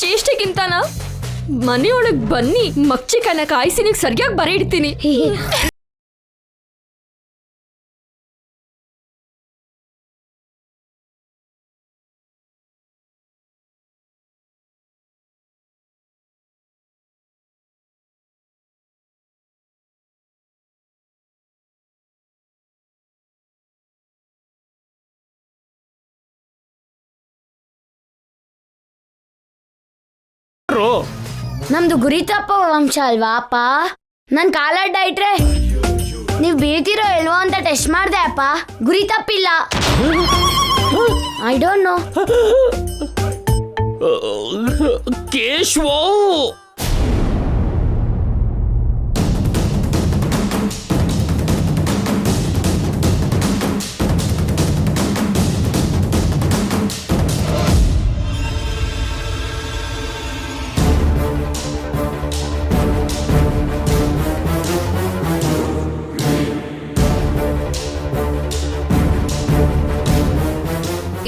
ಚೇಷ್ಟೆಗಿಂತನ ಮನೆಯೊಳಗ್ ಬನ್ನಿ ಮಕ್ಷಿಕನ ಕಾಯಿಸಿ ನೀವು ಸರಿಯಾಗಿ ಬರೆ ಇಡ್ತೀನಿ. ನಮ್ದು ಗುರಿತಪ್ಪ ವಂಶ ಅಲ್ವಾ ಅಪ್ಪ? ನನ್ ಕಾಲಡ್ಡ ಇಟ್ರೆ ನೀವ್ ಬೀಳ್ತಿರೋ ಇಲ್ವೋ ಅಂತ ಟೆಸ್ಟ್ ಮಾಡ್ದೆ ಅಪ್ಪ. ಗುರಿ ತಪ್ಪಿಲ್ಲ. I don't know. ಕೇಶವ,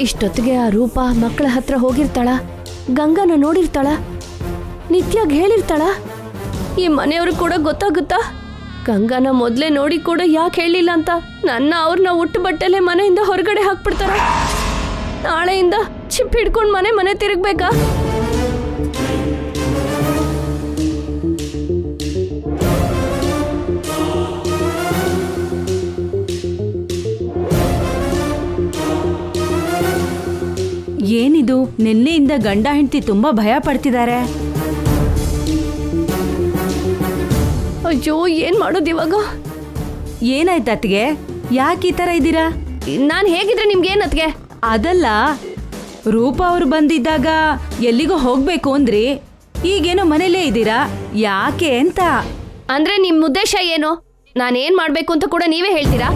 ಇಷ್ಟೊತ್ತಿಗೆ ಆ ರೂಪ ಮಕ್ಕಳ ಹತ್ರ ಹೋಗಿರ್ತಾಳ, ಗಂಗನ ನೋಡಿರ್ತಾಳ, ನಿತ್ಯಾಗ್ ಹೇಳಿರ್ತಾಳ. ಈ ಮನೆಯವ್ರಿಗೆ ಕೂಡ ಗೊತ್ತಾಗುತ್ತಾ ಗಂಗಾನ ಮೊದ್ಲೇ ನೋಡಿ ಕೂಡ ಯಾಕೆ ಹೇಳಿಲ್ಲ ಅಂತ? ನನ್ನ ಅವ್ರನ್ನ ಉಟ್ಟು ಬಟ್ಟೆಲೆ ಮನೆಯಿಂದ ಹೊರಗಡೆ ಹಾಕ್ಬಿಡ್ತಾರ. ನಾಳೆಯಿಂದ ಚಿಪ್ ಹಿಡ್ಕೊಂಡು ಮನೆ ತಿರುಗ್ಬೇಕಾ? ಏನಿದು, ನಿನ್ನೆಯಿಂದ ಗಂಡ ಹೆಂಡತಿ ತುಂಬಾ ಭಯ ಪಡ್ತಿದ್ದಾರೆ. ಅಯ್ಯೋ, ಏನ್ ಮಾಡೋದು ಇವಾಗ? ಏನಾಯ್ತು ಅತ್ತಿಗೆ? ಯಾಕೆ ಈ ತರ ಇದ್ದೀರಾ? ನಾನು ಹೇಗಿದ್ರೆ ನಿಮ್ಗೇನ್ ಅತ್ಗೆ? ಅದಲ್ಲ, ರೂಪ ಅವ್ರು ಬಂದಿದ್ದಾಗ ಎಲ್ಲಿಗೋ ಹೋಗ್ಬೇಕು ಅಂದ್ರಿ, ಈಗೇನೋ ಮನೇಲೇ ಇದ್ದೀರಾ, ಯಾಕೆ ಅಂತ. ಅಂದ್ರೆ ನಿಮ್ ಉದ್ದೇಶ ಏನು? ನಾನೇನ್ ಮಾಡ್ಬೇಕು ಅಂತ ಕೂಡ ನೀವೇ ಹೇಳ್ತೀರಾ?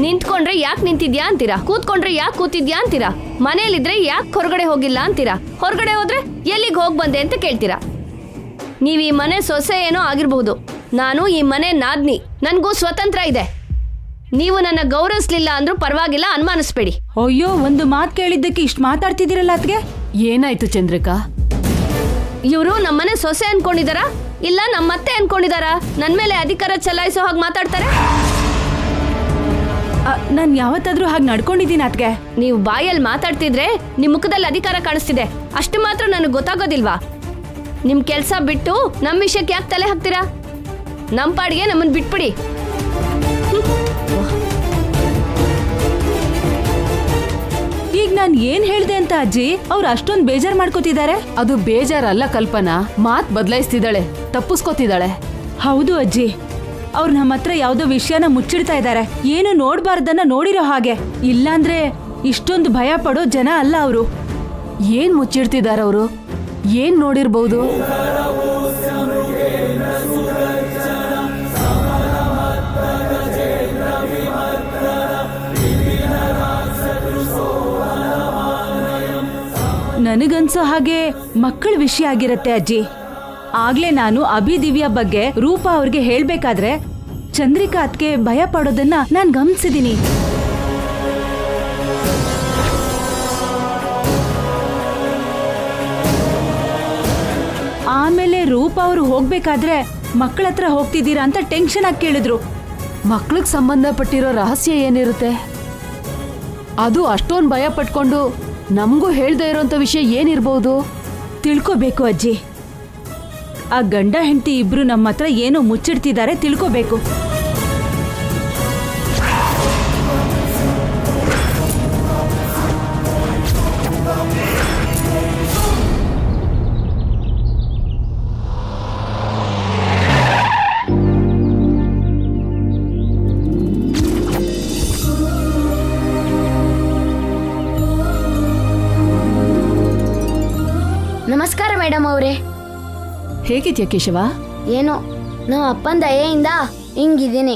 ನಿಂತ್ಕೊಂಡ್ರೆ ಯಾಕೆ ನಿಂತಿದ್ಯಾ ಅಂತೀರಾ, ಕೂತ್ಕೊಂಡ್ರೆ ಯಾಕೆ ಕೂತಿದ್ಯಾ ಅಂತೀರಾ, ಮನೇಲಿದ್ರೆ ಯಾಕೆ ಹೊರಗಡೆ ಹೋಗಿಲ್ಲ ಅಂತೀರಾ, ಹೊರಗಡೆ ಹೋದ್ರೆ ಎಲ್ಲಿಗೆ ಹೋಗಿ ಬಂದೆ ಅಂತ ಕೇಳ್ತೀರಾ. ನೀವು ಈ ಮನೆ ಸೊಸೆ ಏನೋ ಆಗಿರ್ಬಹುದು, ನಾನು ಈ ಮನೆ ನಾದ್ನಿ, ನನಗೂ ಸ್ವತಂತ್ರ ಇದೆ. ನೀವು ನನ್ನ ಗೌರವಿಸ್ಲಿಲ್ಲ ಅಂದ್ರೂ ಪರವಾಗಿಲ್ಲ, ಅನುಮಾನಿಸ್ಬೇಡಿ. ಅಯ್ಯೋ, ಒಂದು ಮಾತು ಕೇಳಿದ್ದಕ್ಕೆ ಇಷ್ಟು ಮಾತಾಡ್ತಿದ್ದೀರಲ್ಲ ಅತ್ಗೆ? ಏನಾಯ್ತು ಚಂದ್ರಿಕಾ? ಇವರು ನಮ್ಮನೆ ಸೊಸೆ ಅನ್ಕೊಂಡಿದಾರ ಇಲ್ಲ ನಮ್ಮತ್ತೆ ಅನ್ಕೊಂಡಿದಾರ? ನನ್ ಮೇಲೆ ಅಧಿಕಾರ ಚಲಾಯಿಸೋ ಹಾಗೆ ಮಾತಾಡ್ತಾರೆ. ನಾನು ಯಾವತ್ತಾದ್ರೂ ಹಾಗೆ ನಡ್ಕೊಂಡಿದ್ದೀನಿ ಅತ್ಗೆ? ನೀವು ಬಾಯಲ್ಲಿ ಮಾತಾಡ್ತಿದ್ರೆ ನಿಮ್ ಮುಖದಲ್ಲಿ ಅಧಿಕಾರ ಕಾಣಿಸ್ತಿದೆ, ಅಷ್ಟು ಮಾತ್ರ ನನಗೆ ಗೊತ್ತಾಗೋದಿಲ್ವಾ? ನಿಮ್ ಕೆಲ್ಸ ಬಿಟ್ಟು ನಮ್ ವಿಷಯಕ್ಕೆ ಯಾಕೆ ತಲೆ ಹಾಕ್ತೀರಾ? ನಮ್ ಪಾಡಿಗೆ ನಮ್ಮನ್ ಬಿಟ್ಬಿಡಿ. ಈಗ ನಾನು ಏನ್ ಹೇಳ್ದೆ ಅಂತ ಅಜ್ಜಿ ಅವ್ರು ಅಷ್ಟೊಂದು ಬೇಜಾರ್ ಮಾಡ್ಕೋತಿದ್ದಾರೆ? ಅದು ಬೇಜಾರಲ್ಲ ಕಲ್ಪನಾ, ಮಾತ್ ಬದಲಾಯಿಸ್ತಿದ್ದಾಳೆ, ತಪ್ಪಿಸ್ಕೋತಿದ್ದಾಳೆ. ಹೌದು ಅಜ್ಜಿ, ಅವ್ರು ನಮ್ಮ ಹತ್ರ ಯಾವ್ದೋ ವಿಷಯನ ಮುಚ್ಚಿಡ್ತಾ ಇದ್ದಾರೆ, ಏನು ನೋಡ್ಬಾರ್ದನ್ನ ನೋಡಿರೋ ಹಾಗೆ. ಇಲ್ಲಾಂದ್ರೆ ಇಷ್ಟೊಂದು ಭಯ ಪಡೋ ಜನ ಅಲ್ಲ ಅವರು. ಏನ್ ಮುಚ್ಚಿಡ್ತಿದಾರ ಅವರು? ಏನ್ ನೋಡಿರ್ಬಹುದು? ನನಗನ್ಸೋ ಹಾಗೆ ಮಕ್ಕಳ ವಿಷಯ ಆಗಿರತ್ತೆ ಅಜ್ಜಿ. ಆಗ್ಲೇ ನಾನು ಅಭಿ ದಿವ್ಯಾ ಬಗ್ಗೆ ರೂಪ ಅವ್ರಿಗೆ ಹೇಳ್ಬೇಕಾದ್ರೆ ಚಂದ್ರಿಕಾ ಅತ್ಗೆ ಭಯ ಪಡೋದನ್ನ ನಾನ್ ಗಮನಿಸಿದೀನಿ. ಆಮೇಲೆ ರೂಪ ಅವರು ಹೋಗ್ಬೇಕಾದ್ರೆ ಮಕ್ಕಳ ಹತ್ರ ಹೋಗ್ತಿದ್ದೀರಾ ಅಂತ ಟೆನ್ಷನ್ ಆಗಿ ಕೇಳಿದ್ರು. ಮಕ್ಳಿಗೆ ಸಂಬಂಧಪಟ್ಟಿರೋ ರಹಸ್ಯ ಏನಿರುತ್ತೆ? ಅದು ಅಷ್ಟೊಂದು ಭಯ ಪಟ್ಕೊಂಡು ನಮಗೂ ಹೇಳ್ದೇ ಇರೋಂಥ ವಿಷಯ ಏನಿರ್ಬೋದು? ತಿಳ್ಕೋಬೇಕು ಅಜ್ಜಿ. ಆ ಗಂಡ ಹೆಂಡತಿ ಇಬ್ರು ನಮ್ಮ ಹತ್ರ ಏನೋ ಮುಚ್ಚಿಡ್ತಿದ್ದಾರೆ, ತಿಳ್ಕೋಬೇಕು. ನಮಸ್ಕಾರ ಮೇಡಮ್ ಅವರೇ. ಹೇಗಿದ್ಯಾ ಕೇಶವ? ಏನೋ ನಮ್ಮ ಅಪ್ಪನ ದಯೆಯಿಂದ ಹಿಂಗಿದ್ದೀನಿ.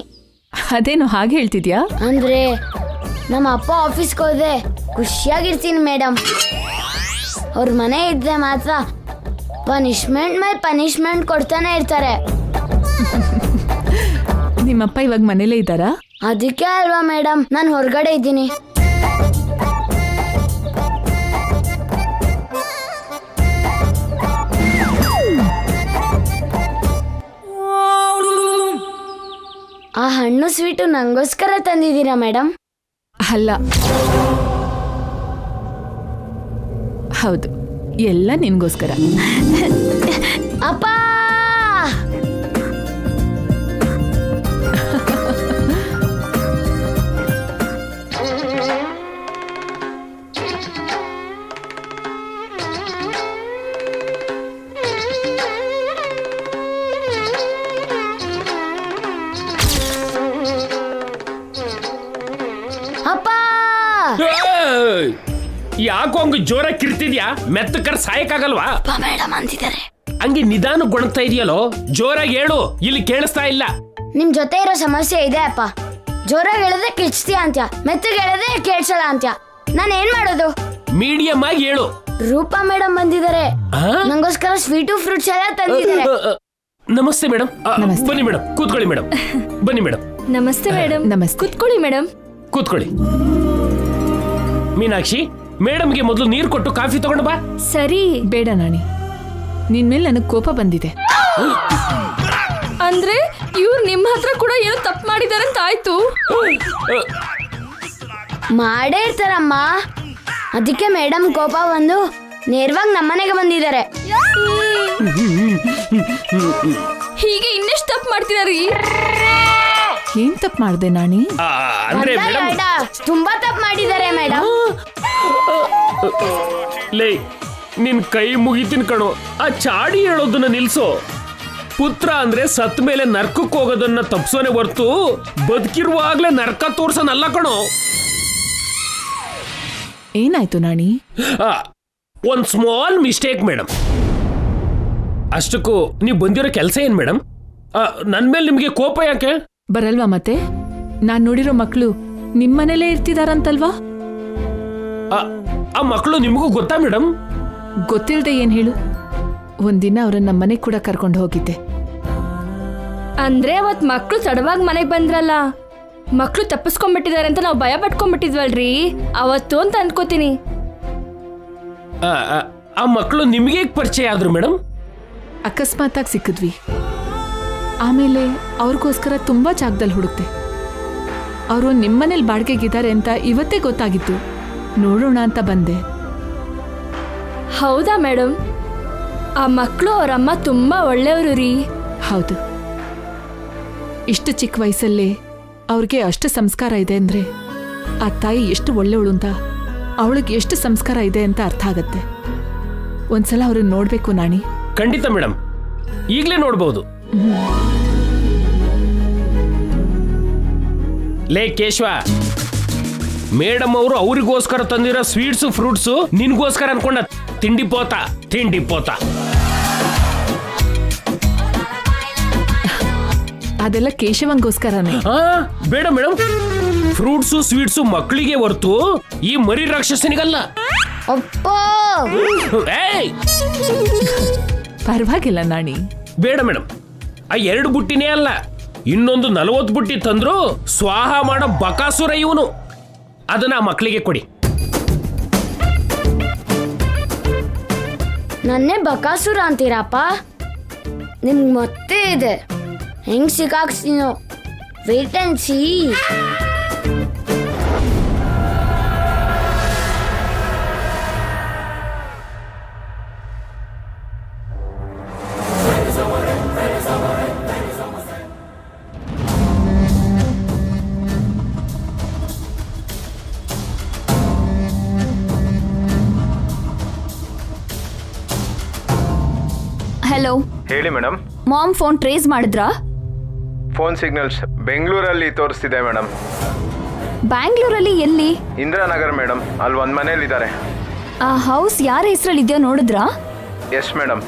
ಅದೇನು ಹಾಗೆ ಹೇಳ್ತಿದ್ಯಾ? ಅಂದ್ರೆ ನಮ್ಮ ಅಪ್ಪ ಆಫೀಸ್ಗೆ ಹೋದ್ರೆ ಖುಷಿಯಾಗಿರ್ತೀನಿ ಮೇಡಮ್. ಅವ್ರ ಮನೆ ಇದ್ರೆ ಮಾತ್ರ ಪನಿಷ್ಮೆಂಟ್ ಮೇಲೆ ಪನಿಷ್ಮೆಂಟ್ ಕೊಡ್ತಾನೆ ಇರ್ತಾರೆ. ನಿಮ್ಮಪ್ಪ ಇವಾಗ ಮನೇಲೇ ಇದ್ದಾರಾ? ಅದಕ್ಕೆ ಅಲ್ವಾ ಮೇಡಮ್ ನಾನು ಹೊರಗಡೆ ಇದ್ದೀನಿ. ಆ ಹಣ್ಣು ಸ್ವೀಟು ನಂಗೋಸ್ಕರ ತಂದಿದ್ದೀರಾ ಮೇಡಮ್? ಅಲ್ಲ, ಹೌದು, ಎಲ್ಲ ನಿನ್ಗೋಸ್ಕರ. ಅಪ್ಪ, ಅಪ್ಪ, ಯಾಕೋ ಹಂಗ ಜೋರ ಕಿರ್ತಿದ್ಯಾ? ಮೆತ್ತಕರ್ ಸಾಯಕ್ಕಾಗಲ್ವಾ? ಅಪ್ಪ ಮೇಡಮ್ ಅಂತಿದ್ದಾರೆ. ಹಂಗೆ ನಿಧಾನ ಗೊಣಗ್ತಾ ಇದೆಯಲ್ಲೋ, ಜೋರಾಗಿ ಹೇಳು, ಇಲ್ಲಿ ಕೇಳಿಸ್ತಾ ಇಲ್ಲ. ನಿಮ್ ಜೊತೆ ಇರೋ ಸಮಸ್ಯೆ ಇದೆ ಅಪ್ಪ. ಜೋರಾಗಿ ಹೇಳಿದ್ರೆ ಕಿಚ್ತೀಯ ಅಂತ್ಯ, ಮೆತ್ತಗೆ ಹೇಳಿದ್ರೆ ಕೇಳ್ಸಲ್ಲ ಅಂತ್ಯ. ನಾನು ಏನ್ ಮಾಡೋದು? ಮೀಡಿಯಂ ಆಗಿ ಹೇಳು. ರೂಪಾ ಮೇಡಮ್ ಬಂದಿದ್ದಾರೆ, ನಂಗೋಸ್ಕರ ಸ್ವೀಟು ಫ್ರೂಟ್ಸ್ ಎಲ್ಲ ತಂದಿದ್ದಾರೆ. ನಮಸ್ತೆ ಮೇಡಮ್. ಬನ್ನಿ ಮೇಡಮ್, ಕೂತ್ಕೊಳ್ಳಿ ಮೇಡಮ್. ಬನ್ನಿ ಮೇಡಮ್. ನಮಸ್ತೆ ಮೇಡಮ್. ನಮಸ್ತೆ. ಕುತ್ಕೊಳ್ಳಿ ಮೇಡಮ್. ಕೂತ್ಕೊಳ್ಳಿ. ಮೀನಾಕ್ಷಿ, ಮೇಡಮ್ಗೆ ಮೊದಲು ನೀರು ಕೊಟ್ಟು ಕಾಫಿ ತಗೊಂಡು ಬಾ. ಸರಿ. ಬೇಡ ನಾಣಿ, ನಿನ್ ಮೇಲೆ ನನಗೆ ಕೋಪ ಬಂದಿದೆ. ಅಂದ್ರೆ ಇವ್ರು ನಿಮ್ಮ ಹತ್ರ ಕೂಡ ಏನೋ ತಪ್ಪು ಮಾಡಿದಾರೆ ಅಂತ ಆಯ್ತು. ಮಾಡೇ ಇರ್ತಾರಮ್ಮ, ಅದಕ್ಕೆ ಮೇಡಮ್ ಕೋಪ ಬಂದು ನೇರವಾಗಿ ನಮ್ಮನೆಗೆ ಬಂದಿದ್ದಾರೆ. ಹೀಗೆ ಇನ್ನೆಷ್ಟು ತಪ್ಪು ಮಾಡ್ತಿದಾರಿ? ಏನ್ ತಪ್ಪು ಮಾಡ್ದೆ ನಾಣಿ? ಅಂದ್ರೆ ಅಲ್ಲ, ಮೇಡಮ್, ಅಲ್ಲ, ತುಂಬಾ ತಪ್ಪು ಮಾಡಿದ್ದಾರೆ ಮೇಡಮ್. ಲೇ, ನಿನ್ ಕೈ ಮುಗಿತೀನಿ ಕಣೋ. ಆ ಚಾಡಿ ಹೇಳೋದನ್ನ ನಿಲ್ಸೋ. ಪುತ್ರ ಅಂದ್ರೆ ಸತ್ ಮೇಲೆ ನರ್ಕಕ್ಕೆ ಹೋಗೋದನ್ನ ತಪ್ಸೋನೆ ಹೊರ್ತು ಬದುಕಿರುವಾಗ್ಲೇ ನರ್ಕ ತೋರ್ಸನಲ್ಲ ಕಣೋ. ಏನಾಯ್ತು ನಾಣಿ? ಒಂದ್ ಸ್ಮಾಲ್ ಮಿಸ್ಟೇಕ್ ಮೇಡಮ್. ಅಷ್ಟಕ್ಕೂ ನೀವು ಬಂದಿರೋ ಕೆಲಸ ಏನ್ ಮೇಡಮ್? ನನ್ ಮೇಲೆ ನಿಮ್ಗೆ ಕೋಪ ಯಾಕೆ? ಬರಲ್ವಾ ಮತ್ತೆ? ನಾನ್ ನೋಡಿರೋ ಮಕ್ಕಳು ನಿಮ್ಮನೇಲೇ ಇರ್ತಿದಾರಂತಲ್ವಾ? ಆ ಮಕ್ಕಳು ನಿಮಗೂ ಗೊತ್ತಾ ಮೇಡಮ್? ಗೊತ್ತಿಲ್ದೆ ಏನ್ ಹೇಳು. ಒಂದಿನ ಅವ್ರನ್ನ ನಮ್ಮ ಮನೆಗ್ ಕೂಡ ಕರ್ಕೊಂಡು ಹೋಗಿದ್ದೆ. ಅಂದ್ರೆ ಅವತ್ ಮಕ್ಳು ತಡವಾಗಿ ಮನೆಗ್ ಬಂದ್ರಲ್ಲ, ಮಕ್ಳು ತಪ್ಪಿಸ್ಕೊಂಡ್ಬಿಟ್ಟಿದ್ದಾರೆ ಅಂತ ನಾವು ಭಯ ಪಟ್ಕೊಂಡ್ಬಿಟ್ಟಿದ್ವಲ್ರಿ ಅವತ್ತು ಅಂತ ಅನ್ಕೋತೀನಿ. ಆ ಮಕ್ಕಳು ನಿಮ್ಗೆ ಪರಿಚಯ ಆದ್ರು ಮೇಡಮ್? ಅಕಸ್ಮಾತಾಗಿ ಸಿಕ್ಕಿದ್ವಿ. ಆಮೇಲೆ ಅವ್ರಿಗೋಸ್ಕರ ತುಂಬಾ ಜಾಗದಲ್ಲಿ ಹುಡುಕ್ತೆ. ಅವರು ನಿಮ್ಮನೇಲಿ ಬಾಡಿಗೆಗಿದ್ದಾರೆ ಅಂತ ಇವತ್ತೇ ಗೊತ್ತಾಗಿತ್ತು. ನೋಡೋಣ ಅಂತ ಬಂದೆ. ಹೌದಾ ಮೇಡಮ್? ಆ ಮಕ್ಕಳು ಅವರಮ್ಮ ತುಂಬಾ ಒಳ್ಳೆಯವರು ರೀ. ಹೌದು, ಇಷ್ಟು ಚಿಕ್ಕ ವಯಸ್ಸಲ್ಲೇ ಅವ್ರಿಗೆ ಅಷ್ಟು ಸಂಸ್ಕಾರ ಇದೆ ಅಂದ್ರೆ ಆ ತಾಯಿ ಎಷ್ಟು ಒಳ್ಳೆಯವಳು ಅಂತ, ಅವಳಿಗೆ ಎಷ್ಟು ಸಂಸ್ಕಾರ ಇದೆ ಅಂತ ಅರ್ಥ ಆಗತ್ತೆ. ಒಂದ್ಸಲ ಅವ್ರನ್ನ ನೋಡ್ಬೇಕು ನಾಣಿ. ಖಂಡಿತ ಮೇಡಮ್, ಈಗಲೇ ನೋಡ್ಬೋದು. ಲೇ ಕೇಶವ, ಮೇಡಮ್ ಅವರು ಅವ್ರಿಗೋಸ್ಕರ ತಂದಿರೋ ಸ್ವೀಟ್ಸು ಫ್ರೂಟ್ಸು ನಿನ್ಗೋಸ್ಕರ ಅನ್ಕೊಂಡ ತಿಂಡಿ ಪೋತ. ಅದೆಲ್ಲ ಕೇಶವಂಗೋಸ್ಕರನೇ. ಬೇಡ ಮೇಡಮ್, ಫ್ರೂಟ್ಸು ಸ್ವೀಟ್ಸು ಮಕ್ಕಳಿಗೆ ಹೊರ್ತು ಈ ಮರಿ ರಾಕ್ಷಸನಿಗಲ್ಲ. ಅಪ್ಪ, ಏಯ್, ಪರವಾಗಿಲ್ಲ ನಾಣಿ. ಬೇಡ ಮೇಡಮ್, ಆ 2 ಬುಟ್ಟಿನೇ ಅಲ್ಲ, ಇನ್ನೊಂದು 40 ಬುಟ್ಟಿ ತಂದ್ರು ಸ್ವಾಹ ಮಾಡೋ ಬಕಾಸುರ ಇವನು. ಅದನ್ನ ಆ ಮಕ್ಕಳಿಗೆ ಕೊಡಿ. ನನ್ನೇ ಬಕಾಸುರ ಅಂತೀರಪ್ಪ? ನಿಮ್ಗೆ ಮತ್ತೆ ಇದೆ, ಹೆಂಗ್ ಸಿಕ್ಕಾಕ್ಸ್ತೀನೋ, ವೇಟ್ ಅಂಡ್ ಸಿ. ಹಲೋ. ಹೇಳಿ ಮೇಡಮ್. ಮಾಮ್ ಫೋನ್ ಟ್ರೇಸ್ ಮಾಡಿದ್ರಾ? ಫೋನ್ ಸಿಗ್ನಲ್ಸ್ ಬೆಂಗಳೂರಲ್ಲಿ ತೋರಿಸ್ತಿದೆ ಮೇಡಮ್. ಬ್ಯಾಂಗ್ಳೂರಲ್ಲಿ ಎಲ್ಲಿ? ಇಂದಿರಾನಗರ್ ಮೇಡಮ್, ಅಲ್ಲಿ ಒಂದು ಮನೇಲಿದ್ದಾರೆ. ಆ ಹೌಸ್ ಯಾರ ಹೆಸರಲ್ಲಿ ಇದೆಯೋ ನೋಡಿದ್ರಾ? ಎಸ್ ಮೇಡಮ್,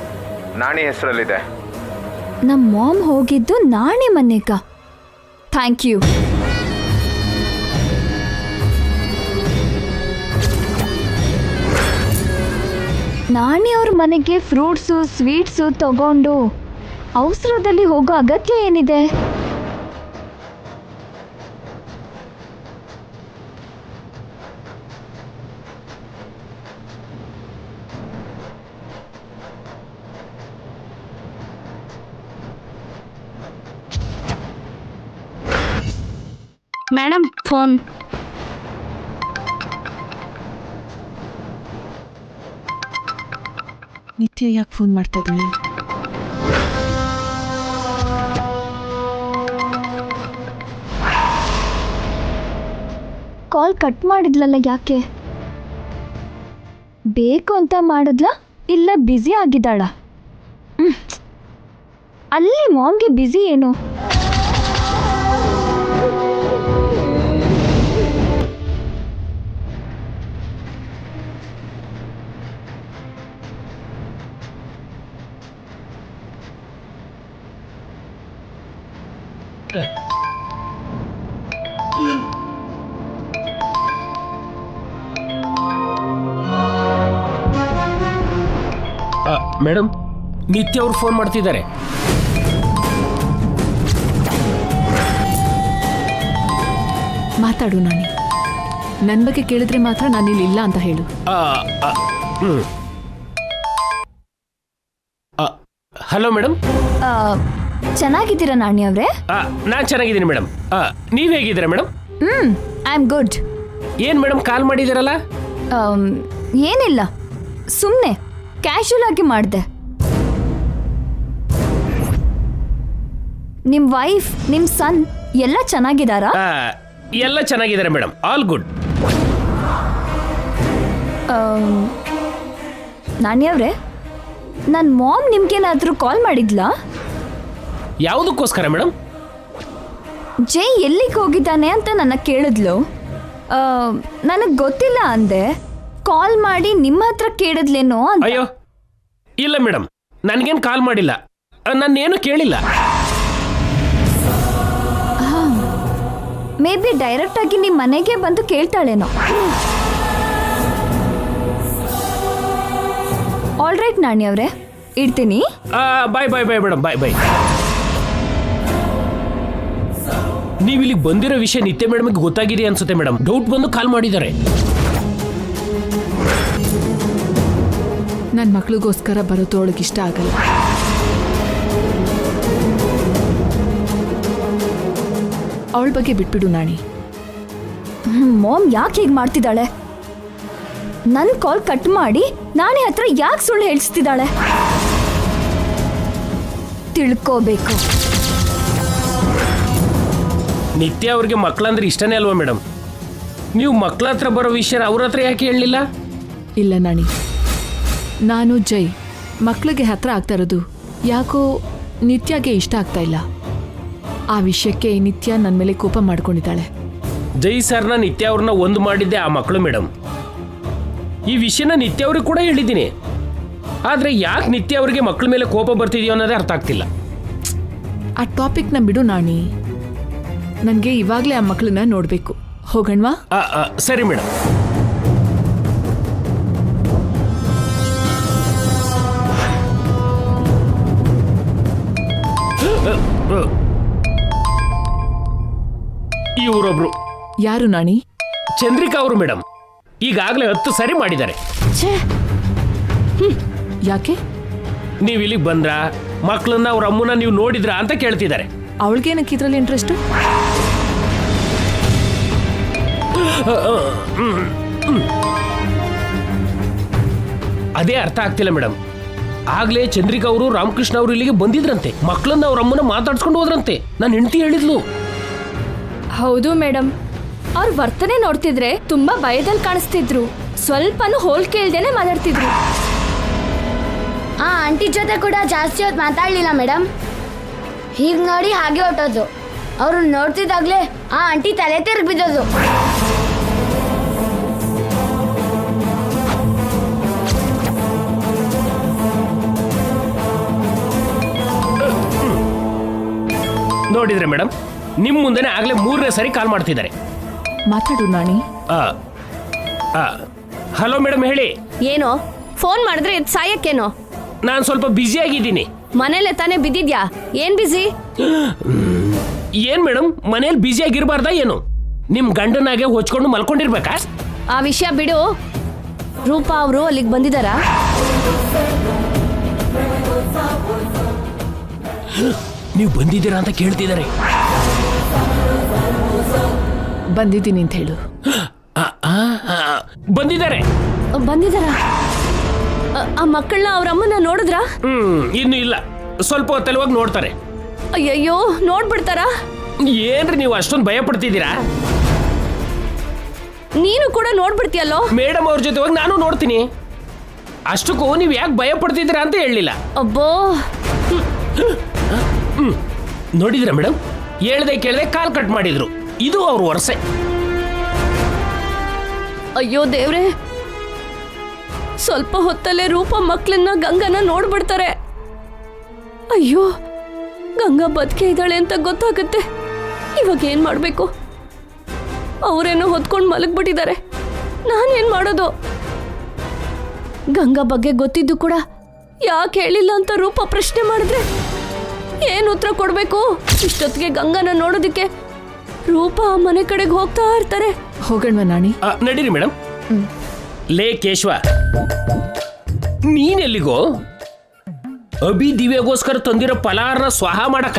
ನಾಣಿ ಹೆಸರಲ್ಲಿದೆ. ನಮ್ಮ ಮಾಮ್ ಹೋಗಿದ್ದು ನಾಣಿ ಮನೆಗ. Thank you. ನಾಣಿ ಅವ್ರ ಮನೆಗೆ ಫ್ರೂಟ್ಸು ಸ್ವೀಟ್ಸು ತಗೊಂಡು ಅವಸರದಲ್ಲಿ ಹೋಗೋ ಅಗತ್ಯ ಏನಿದೆ? Madam phone. ನಿತ್ಯ ಯಾಕೆ ಫೋನ್ ಮಾಡ್ತಾ ಇದ್ದಾಳೆ? ಕಾಲ್ ಕಟ್ ಮಾಡಿದ್ಲಲ್ಲ, ಯಾಕೆ? ಬೇಕು ಅಂತ ಮಾಡಿದ್ಲ ಇಲ್ಲ ಬ್ಯುಸಿ ಆಗಿದ್ದಾಳ? ಅಲ್ಲಿ ಮಾಮ್ಗೆ ಬ್ಯುಸಿ ಏನು? ಮೇಡಮ್, ನಿತ್ಯ ಅವ್ರು ಫೋನ್ ಮಾಡ್ತಿದ್ದಾರೆ. ಮಾತಾಡು ನಾನಿ. ನನ್ನ ಬಗ್ಗೆ ಕೇಳಿದ್ರೆ ಮಾತ್ರ ನಾನಿಲ್ಲಿ ಇಲ್ಲ ಅಂತ ಹೇಳು. Hello madam. ಚೆನ್ನಾಗಿದ್ದೀರಾ ನಾಣಿ ಅವರೇ? ನಾನು ಚೆನ್ನಾಗಿದ್ದೀನಿ ಮೇಡಮ್. ನೀವು ಹೇಗಿದ್ದೀರಾ ಮೇಡಮ್? I am good. ಏನು ಮೇಡಮ್ ಕಾಲ್ ಮಾಡಿದ್ದೀರಲ್ಲ? ಏನಿಲ್ಲ, ಸುಮ್ಮನೆ ಕ್ಯಾಶುಯಲ್ ಆಗಿ ಮಾಡಿದೆ. ನಿಮ್ಮ ವೈಫ್, ನಿಮ್ಮ ಸನ್ ಎಲ್ಲ ಚೆನ್ನಾಗಿದ್ದಾರಾ? ಎಲ್ಲ ಚೆನ್ನಾಗಿದ್ದಾರೆ ಮೇಡಮ್, ಆಲ್ ಗುಡ್. ನಾಣಿ ಅವರೇ, ನನ್ನ ಮಾಮ್ ನಿಮ್ಗೇನಾದರೂ ಕಾಲ್ ಮಾಡಿದ್ಲಾ? ಯಾವುದಕ್ಕೋಸ್ಕರ ಮೇಡಮ್? ಜೈ ಎಲ್ಲಿಗೆ ಹೋಗಿದ್ದಾನೆ ಅಂತ ನನ್ನ ಕೇಳಿದ್ಲು. ನನಗೆ ಗೊತ್ತಿಲ್ಲ ಅಂದೆ. ಕಾಲ್ ಮಾಡಿ ನಿಮ್ಮ ಹತ್ರ ಕೇಳಿದ್ಲೇನೋ ಅಂತ. ಅಯ್ಯೋ ಇಲ್ಲ ಮೇಡಮ್, ನನಗೇನು ಕಾಲ್ ಮಾಡಿಲ್ಲ, ನಾನೇನು ಕೇಳಿಲ್ಲ. ಮೇ ಬಿ ಡೈರೆಕ್ಟ್ ಆಗಿ ನಿಮ್ಮ ಮನೆಗೆ ಬಂದು ಕೇಳ್ತಾಳೇನೋ. ಆಲ್ ರೈಟ್ ನಾಣಿ ಅವರೇ, ಇಡ್ತೀನಿ. ಬಾಯ್ ಬಾಯ್ ಬಾಯ್ ಮೇಡಮ್, ಬಾಯ್ ಬಾಯ್. ನೀವು ಇಲ್ಲಿಗೆ ಬಂದಿರೋ ವಿಷಯ ನಿತ್ಯ ಮೇಡಮ್ಗೆ ಗೊತ್ತಾಗಿದೆ ಅನ್ಸುತ್ತೆ ಮೇಡಮ್. ಡೌಟ್ ಬಂದು ಕಾಲ್ ಮಾಡಿದ್ದಾರೆ. ನನ್ನ ಮಕ್ಳಿಗೋಸ್ಕರ ಬರೋದು ಅವಳಿಗೆ ಇಷ್ಟ ಆಗಲ್ಲ. ಅವಳ ಬಗ್ಗೆ ಬಿಟ್ಬಿಡು ನಾಣಿ. ಮಾಮ್ ಯಾಕೆ ಹೀಗೆ ಮಾಡ್ತಿದ್ದಾಳೆ? ನನ್ನ ಕಾಲ್ ಕಟ್ ಮಾಡಿ ನಾಣಿ ಹತ್ರ ಯಾಕೆ ಸುಳ್ಳು ಹೇಳಿಸ್ತಿದ್ದಾಳೆ? ತಿಳ್ಕೋಬೇಕು. ನಿತ್ಯ ಅವ್ರಿಗೆ ಮಕ್ಕಳಂದ್ರೆ ಇಷ್ಟನೇ ಅಲ್ವಾ ಮೇಡಮ್? ನೀವು ಮಕ್ಕಳ ಹತ್ರ ಬರೋ ವಿಷಯ ಅವ್ರ ಹತ್ರ ಯಾಕೆ ಹೇಳಲಿಲ್ಲ? ಇಲ್ಲ ನಾಣಿ, ನಾನು ಜೈ ಮಕ್ಳಿಗೆ ಹತ್ರ ಆಗ್ತಾ ಇರೋದು ಯಾಕೋ ನಿತ್ಯಗೆ ಇಷ್ಟ ಆಗ್ತಾ ಇಲ್ಲ. ಆ ವಿಷಯಕ್ಕೆ ನಿತ್ಯ ನನ್ನ ಮೇಲೆ ಕೋಪ ಮಾಡ್ಕೊಂಡಿದ್ದಾಳೆ. ಜೈ ಸರ್ನ ನಿತ್ಯ ಅವ್ರನ್ನ ಒಂದು ಮಾಡಿದ್ದೆ ಆ ಮಕ್ಕಳು ಮೇಡಮ್. ಈ ವಿಷಯನ ನಿತ್ಯ ಅವ್ರಿಗೆ ಕೂಡ ಹೇಳಿದ್ದೀನಿ. ಆದರೆ ಯಾಕೆ ನಿತ್ಯ ಅವರಿಗೆ ಮಕ್ಕಳ ಮೇಲೆ ಕೋಪ ಬರ್ತಿದೆಯೋ ಅನ್ನೋದೇ ಅರ್ಥ ಆಗ್ತಿಲ್ಲ. ಆ ಟಾಪಿಕ್ನ ಬಿಡು ನಾಣಿ. ನನಗೆ ಇವಾಗಲೇ ಆ ಮಕ್ಕಳನ್ನ ನೋಡಬೇಕು. ಹೋಗಣ್ವಾ? ಸರಿ ಮೇಡಮ್. ಇವರೊಬ್ರು ಯಾರು ನಾಣಿ? ಚಂದ್ರಿಕಾ ಅವರು ಮೇಡಮ್. ಈಗಾಗಲೇ 10 ಸರಿ ಮಾಡಿದ್ದಾರೆ. ಯಾಕೆ? ನೀವು ಇಲ್ಲಿಗೆ ಬಂದ್ರಾ, ಮಕ್ಕಳನ್ನ ಅವ್ರ ಅಮ್ಮನ ನೀವು ನೋಡಿದ್ರಾ ಅಂತ ಕೇಳ್ತಿದ್ದಾರೆ. ಅವಳಿಗೇನಕ್ಕೆ ಇದರಲ್ಲಿ ಇಂಟ್ರೆಸ್ಟು? ಅದೇ ಅರ್ಥ ಆಗ್ತಿಲ್ಲ ಮೇಡಮ್. ಆಗ್ಲೇ ಚಂದ್ರಿಕಾ ಅವರು ರಾಮಕೃಷ್ಣ ಅವರು ಇಲ್ಲಿಗೆ ಬಂದಿದ್ರಂತೆ. ಮಕ್ಕಳನ್ನ ಅವ್ರ ಅಮ್ಮನ ಮಾತಾಡ್ಸ್ಕೊಂಡು ಹೋದ್ರಂತೆ. ನಾನು ಹೆಂಡತಿ ಹೇಳಿದ್ಲು. ಹೌದು ಮೇಡಮ್, ಅವ್ರ ವರ್ತನೆ ನೋಡ್ತಿದ್ರೆ ತುಂಬಾ ಭಯದಲ್ಲಿ ಕಾಣಿಸ್ತಿದ್ರು. ಸ್ವಲ್ಪನೂ ಹೋಲಿಕೆ ಇಲ್ದೇನೆ ಮಾತಾಡ್ತಿದ್ರು. ಆ ಆಂಟಿ ಜೊತೆ ಕೂಡ ಜಾಸ್ತಿ ಹೊತ್ತು ಮಾತಾಡಲಿಲ್ಲ ಮೇಡಮ್. ಹೀಗೆ ನೋಡಿ ಹಾಗೆ ಹೊಟ್ಟೋದು. ಅವರು ನೋಡ್ತಿದ್ದಾಗಲೇ ಆ ಆಂಟಿ ತಲೆ ತಿರುಗಿ ಬಿದ್ದೋದು. ನೋಡಿದ್ರೆ ಮೇಡಮ್, ನಿಮ್ಮ ಮುಂದೆನೆ ಆಗ್ಲೇ 3ನೇ ಸರಿ ಕಾಲ್ ಮಾಡ್ತಿದ್ದಾರೆ. ಮಾತಾಡು ನಾಣಿ. ಹಲೋ ಮೇಡಮ್, ಹೇಳಿ. ಏನೋ ಫೋನ್ ಮಾಡಿದ್ರೆ ಇದು ಸಾಯಕ್ಕೇನೋ? ನಾನು ಸ್ವಲ್ಪ ಬ್ಯುಸಿ ಆಗಿದ್ದೀನಿ. ಮನೇಲೆ ತಾನೇ ಬಿದ್ದಿದ್ಯಾ? ಏನ್ ಬಿಸಿ? ಏನ್ ಮೇಡಮ್, ಮನೇಲಿ ಬ್ಯುಸಿ ಆಗಿರ್ಬಾರ್ದಾ ಏನು? ನಿಮ್ ಗಂಡನಾಗೆ ಹೊಚ್ಕೊಂಡು ಮಲ್ಕೊಂಡಿರ್ಬೇಕಾ? ಆ ವಿಷಯ ಬಿಡು. ರೂಪಾ ಅವರು ಅಲ್ಲಿಗೆ ಬಂದಿದ್ದಾರಾ? ನೀವು ಬಂದಿದ್ದೀರಾ ಅಂತ ಕೇಳ್ತಿದ್ದಾರೆ. ಬಂದಿದ್ದೀನಿ ಅಂತ ಹೇಳು. ಬಂದಿದ್ದಾರೆ. ಬಂದಿದಾರ? ಆ ಮಕ್ಕಳನ್ನ ಅವ್ರ ಅಮ್ಮನ ನೋಡಿದ್ರಾ? ಇನ್ನು ಇಲ್ಲ, ಸ್ವಲ್ಪ ಹೊತ್ತಲ್ಲಿ ಹೋಗಿ ನೋಡ್ತಾರೆ. ಅಯ್ಯಯ್ಯೋ, ನೋಡ್ಬಿಡ್ತಾರಾ? ಏನ್ರಿ ನೀವು ಅಷ್ಟೊಂದು ಭಯ ಪಡ್ತಿದ್ದೀರಾ? ನೀನು ಕೂಡ ನೋಡ್ಬಿಡ್ತೀಯಲ್ಲೋ? ಮೇಡಮ್ ಅವ್ರ ಜೊತೆ ಹೋಗಿ ನಾನು ನೋಡ್ತೀನಿ. ಅಷ್ಟಕ್ಕೂ ನೀವು ಯಾಕೆ ಭಯ ಪಡ್ತಿದ್ದೀರಾ ಅಂತ ಹೇಳಲಿಲ್ಲ. ಅಬ್ಬೋ, ನೋಡಿದ್ರ ಮೇಡಮ್, ಹೇಳ್ದೆ ಕೇಳದೆ ಕಾಲ್ ಕಟ್ ಮಾಡಿದ್ರು. ಇದು ಅವ್ರ ವರ್ಷೆ. ಅಯ್ಯೋ ದೇವ್ರೆ, ಸ್ವಲ್ಪ ಹೊತ್ತಲ್ಲೇ ರೂಪ ಮಕ್ಕಳನ್ನ ಗಂಗನ ನೋಡ್ಬಿಡ್ತಾರೆ. ಅಯ್ಯೋ, ಗಂಗಾ ಬದುಕೆ ಇದ್ದಾಳೆ ಅಂತ ಗೊತ್ತಾಗುತ್ತೆ. ಇವಾಗ ಏನ್ ಮಾಡ್ಬೇಕು? ಅವರೇನೋ ಹೊತ್ಕೊಂಡು ಮಲಗ್ಬಿಟ್ಟಿದ್ದಾರೆ. ನಾನೇನ್ ಮಾಡೋದು? ಗಂಗಾ ಬಗ್ಗೆ ಗೊತ್ತಿದ್ದು ಕೂಡ ಯಾಕೆ ಹೇಳಿಲ್ಲ ಅಂತ ರೂಪ ಪ್ರಶ್ನೆ ಮಾಡಿದ್ರೆ ಏನ್ ಉತ್ತರ ಕೊಡ್ಬೇಕು? ಇಷ್ಟೊತ್ತಿಗೆ ಗಂಗನ ನೋಡೋದಕ್ಕೆ ರೂಪ ಮನೆ ಕಡೆಗೆ ಹೋಗ್ತಾ ಇರ್ತಾರೆ. ಹೋಗಣ್ವ ನಾಣಿ. ನಡೀರಿ ಮೇಡಮ್. ಲೇ ಕೇಶವ, ನೀನೆಲ್ಲಿಗೋ? ಅಭಿ ದಿವ್ಯಗೋಸ್ಕರ ತಂದಿರೋ ಫಲಹಾರನ ಸ್ವಾಹ ಮಾಡಕ?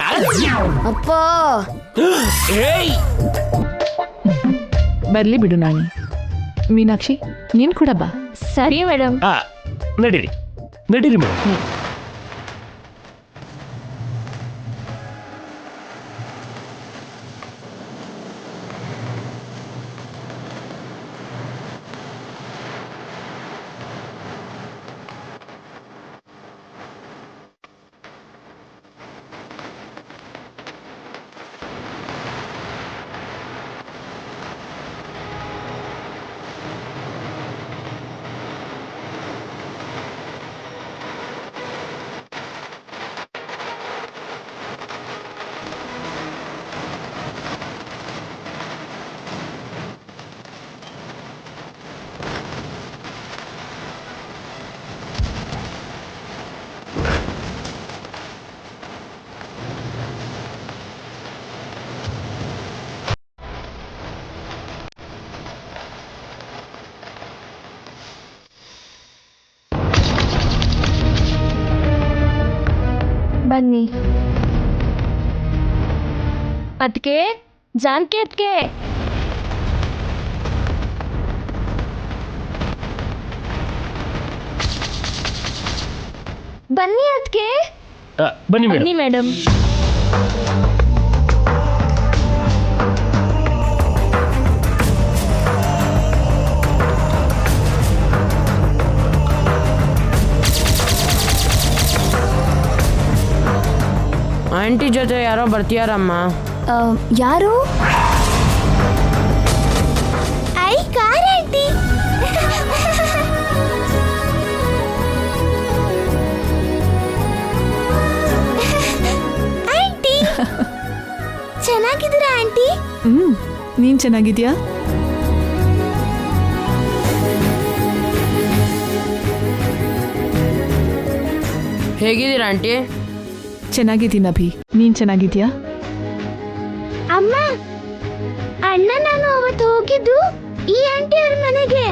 ಅಪ್ಪ, ಏಯ್, ಬರ್ಲಿ ಬಿಡು ನಾಣಿ. ಮೀನಾಕ್ಷಿ, ನೀನ್ ಕೂಡ ಬಾ. ಸರಿ ಮೇಡಮ್. ನಡೀರಿ ನಡೀರಿ ಮೇಡಮ್. ಬನ್ನಿ. ಅದಕ್ಕೆ ಜಾನಕಿ ಅದಕ್ಕೆ ಬನ್ನಿ. ಅದಕ್ಕೆ ಬನ್ನಿ ಮೇಡಮ್. ಬನ್ನಿ ಮೇಡಮ್. ಆಂಟಿ ಜೊತೆ ಯಾರೋ ಬರ್ತೀಯಾರಮ್ಮ. ಯಾರು? ಐ ಕಾರ್ ಆಂಟಿ. ಆಂಟಿ, ಚೆನ್ನಾಗಿದ್ದೀರಾ ಆಂಟಿ? ನೀನ್ ಚೆನ್ನಾಗಿದ್ಯಾ? ಹೇಗಿದ್ದೀರಾ ಆಂಟಿ? ಚೆನ್ನಾಗಿದ್ದೀನಿ ಅಭಿ, ನೀನ್ ಚೆನ್ನಾಗಿದ್ಯಾ? ಅಮ್ಮ, ಅಣ್ಣ ನಾನು ಅವತ್ತು ಹೋಗಿದ್ದು ಈ ಆಂಟಿ ಅವ್ರ ಮನೆಗೆ.